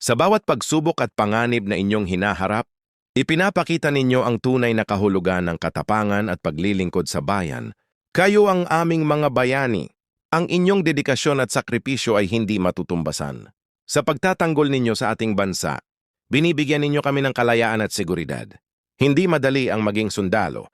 Sa bawat pagsubok at panganib na inyong hinaharap, ipinapakita ninyo ang tunay na kahulugan ng katapangan at paglilingkod sa bayan. Kayo ang aming mga bayani. Ang inyong dedikasyon at sakripisyo ay hindi matutumbasan. Sa pagtatanggol ninyo sa ating bansa, binibigyan ninyo kami ng kalayaan at seguridad. Hindi madali ang maging sundalo,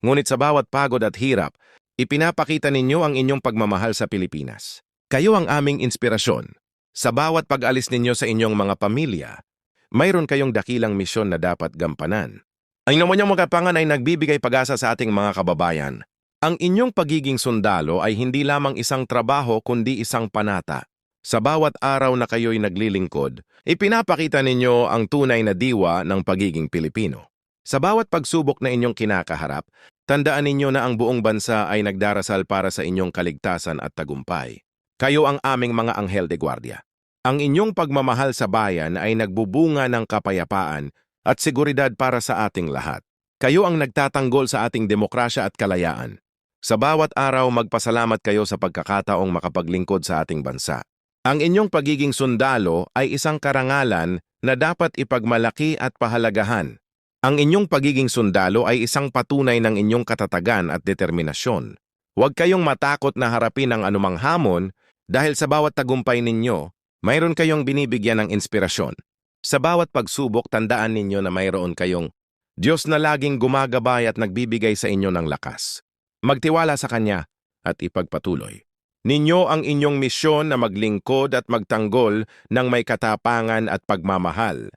ngunit sa bawat pagod at hirap, ipinapakita ninyo ang inyong pagmamahal sa Pilipinas. Kayo ang aming inspirasyon. Sa bawat pag-alis ninyo sa inyong mga pamilya, mayroon kayong dakilang misyon na dapat gampanan. Ang inyong mga kapangan ay nagbibigay pag-asa sa ating mga kababayan. Ang inyong pagiging sundalo ay hindi lamang isang trabaho kundi isang panata. Sa bawat araw na kayo'y naglilingkod, ipinapakita ninyo ang tunay na diwa ng pagiging Pilipino. Sa bawat pagsubok na inyong kinakaharap, tandaan ninyo na ang buong bansa ay nagdarasal para sa inyong kaligtasan at tagumpay. Kayo ang aming mga anghel de guardia. Ang inyong pagmamahal sa bayan ay nagbubunga ng kapayapaan at seguridad para sa ating lahat. Kayo ang nagtatanggol sa ating demokrasya at kalayaan. Sa bawat araw magpasalamat kayo sa pagkakataong makapaglingkod sa ating bansa. Ang inyong pagiging sundalo ay isang karangalan na dapat ipagmalaki at pahalagahan. Ang inyong pagiging sundalo ay isang patunay ng inyong katatagan at determinasyon. Huwag kayong matakot na harapin ang anumang hamon dahil sa bawat tagumpay ninyo, mayroon kayong binibigyan ng inspirasyon. Sa bawat pagsubok, tandaan ninyo na mayroon kayong Diyos na laging gumagabay at nagbibigay sa inyo ng lakas. Magtiwala sa Kanya at ipagpatuloy. Ninyo ang inyong misyon na maglingkod at magtanggol ng may katapangan at pagmamahal.